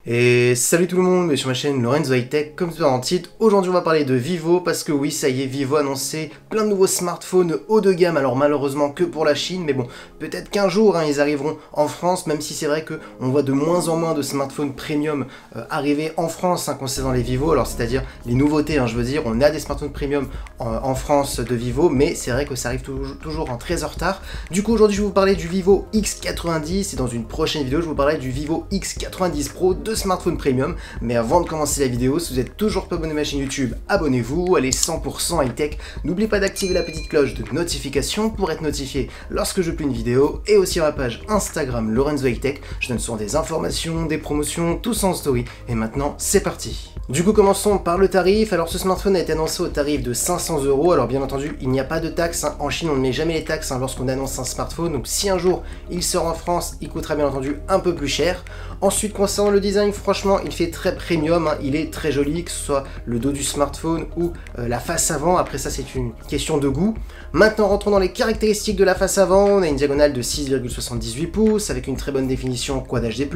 Et salut tout le monde, mais sur ma chaîne Lorenzo High Tech, comme c'est dans le titre, aujourd'hui on va parler de Vivo, parce que oui, ça y est, Vivo a annoncé plein de nouveaux smartphones haut de gamme, alors malheureusement que pour la Chine, mais bon, peut-être qu'un jour ils arriveront en France, même si c'est vrai qu'on voit de moins en moins de smartphones premium arriver en France concernant les Vivo, alors c'est-à-dire les nouveautés, je veux dire, on a des smartphones premium en France de Vivo, mais c'est vrai que ça arrive toujours en très en retard. Du coup aujourd'hui je vais vous parler du Vivo X90, et dans une prochaine vidéo je vous parlerai du Vivo X90 Pro de smartphone premium. Mais avant de commencer la vidéo, si vous n'êtes toujours pas abonné à ma chaîne YouTube, abonnez-vous, allez 100% high tech. N'oubliez pas d'activer la petite cloche de notification pour être notifié lorsque je publie une vidéo, et aussi à ma page Instagram Lorenzo High Tech. Je donne souvent des informations, des promotions, tout ça en story. Et maintenant, c'est parti. Du coup, commençons par le tarif. Alors, ce smartphone a été annoncé au tarif de 500 €. Alors, bien entendu, il n'y a pas de taxes. En Chine, on ne met jamais les taxes lorsqu'on annonce un smartphone. Donc, si un jour il sort en France, il coûtera bien entendu un peu plus cher. Ensuite, concernant le design, franchement, il fait très premium. Il est très joli, que ce soit le dos du smartphone ou la face avant. Après ça, c'est une question de goût. Maintenant, rentrons dans les caractéristiques de la face avant. On a une diagonale de 6,78 pouces avec une très bonne définition Quad HD+.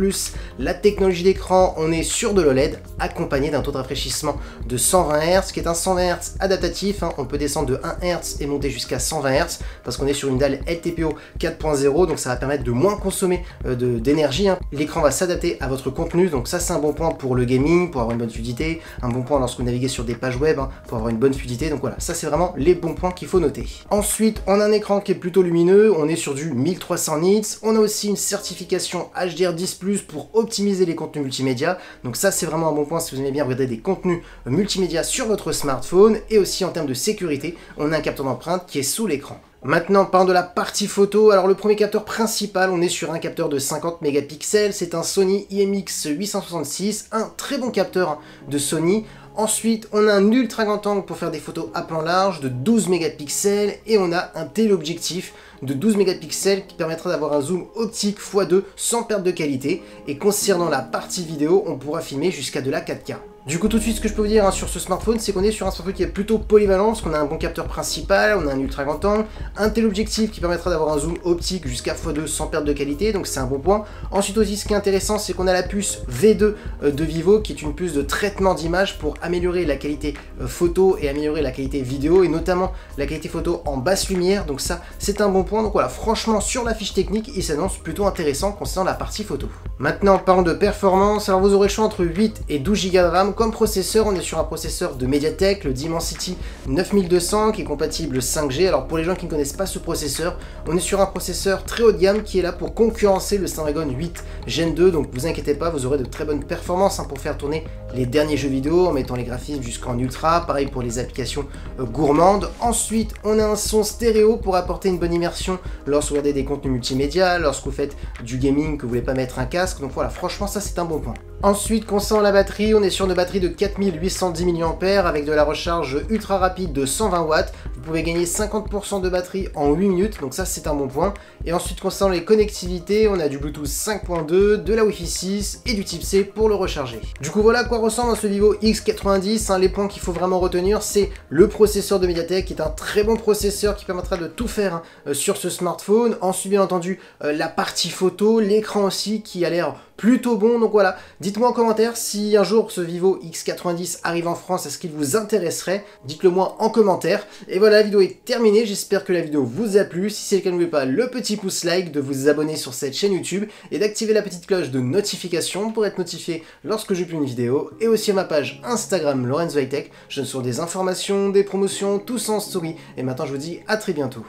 La technologie d'écran, on est sur de l'OLED accompagné d'un taux de rafraîchissement de 120 Hz, qui est un 120 Hz adaptatif. On peut descendre de 1 Hz et monter jusqu'à 120 Hz parce qu'on est sur une dalle LTPO 4.0, donc ça va permettre de moins consommer d'énergie. L'écran va s'adapter à votre contenu, donc ça c'est un bon point pour le gaming, pour avoir une bonne fluidité, un bon point lorsque vous naviguez sur des pages web, pour avoir une bonne fluidité. Donc voilà, ça c'est vraiment les bons points qu'il faut noter. Ensuite, on a un écran qui est plutôt lumineux, on est sur du 1300 nits, on a aussi une certification HDR10+ pour optimiser les contenus multimédia, donc ça c'est vraiment un bon point si vous aimez bien regarder des contenus multimédia sur votre smartphone. Et aussi en termes de sécurité, on a un capteur d'empreinte qui est sous l'écran. Maintenant, parlons de la partie photo. Alors le premier capteur principal, on est sur un capteur de 50 mégapixels, c'est un Sony IMX866, un très bon capteur de Sony. Ensuite, on a un ultra grand angle pour faire des photos à plan large de 12 mégapixels et on a un téléobjectif de 12 mégapixels qui permettra d'avoir un zoom optique x2 sans perte de qualité. Et concernant la partie vidéo, on pourra filmer jusqu'à de la 4K. Du coup, tout de suite, ce que je peux vous dire sur ce smartphone, c'est qu'on est sur un smartphone qui est plutôt polyvalent, parce qu'on a un bon capteur principal, on a un ultra grand angle, un téléobjectif qui permettra d'avoir un zoom optique jusqu'à x2 sans perte de qualité, donc c'est un bon point. Ensuite aussi, ce qui est intéressant, c'est qu'on a la puce V2 de Vivo, qui est une puce de traitement d'image pour améliorer la qualité photo et améliorer la qualité vidéo, et notamment la qualité photo en basse lumière, donc ça, c'est un bon point. Donc voilà, franchement, sur la fiche technique, il s'annonce plutôt intéressant concernant la partie photo. Maintenant, parlons de performance. Alors vous aurez le choix entre 8 et 12 Go de RAM. Comme processeur, on est sur un processeur de Mediatek, le Dimensity 9200, qui est compatible 5G. Alors pour les gens qui ne connaissent pas ce processeur, on est sur un processeur très haut de gamme qui est là pour concurrencer le Snapdragon 8 Gen 2. Donc vous inquiétez pas, vous aurez de très bonnes performances pour faire tourner les derniers jeux vidéo en mettant les graphismes jusqu'en ultra. Pareil pour les applications gourmandes. Ensuite, on a un son stéréo pour apporter une bonne immersion lorsque vous regardez des contenus multimédia, lorsque vous faites du gaming, que vous voulez pas mettre un casque. Donc voilà, franchement ça c'est un bon point. Ensuite, concernant la batterie, on est sur une batterie de 4810 mAh avec de la recharge ultra rapide de 120 watts. Vous pouvez gagner 50% de batterie en 8 minutes, donc ça c'est un bon point. Et ensuite, concernant les connectivités, on a du Bluetooth 5.2, de la Wi-Fi 6 et du type C pour le recharger. Du coup, voilà à quoi ressemble ce Vivo X90. Les points qu'il faut vraiment retenir, c'est le processeur de Mediatek, qui est un très bon processeur qui permettra de tout faire sur ce smartphone. Ensuite, bien entendu, la partie photo, l'écran aussi qui a l'air plutôt bon. Donc voilà, dites-moi en commentaire si un jour ce Vivo X90 arrive en France, est-ce qu'il vous intéresserait? Dites-le moi en commentaire. Et voilà, la vidéo est terminée, j'espère que la vidéo vous a plu. Si c'est le cas, n'oubliez pas le petit pouce like, de vous abonner sur cette chaîne YouTube et d'activer la petite cloche de notification pour être notifié lorsque je publie une vidéo. Et aussi à ma page Instagram Lorenzo High Tech, je donne sur des informations, des promotions, tout ça en story. Et maintenant je vous dis à très bientôt.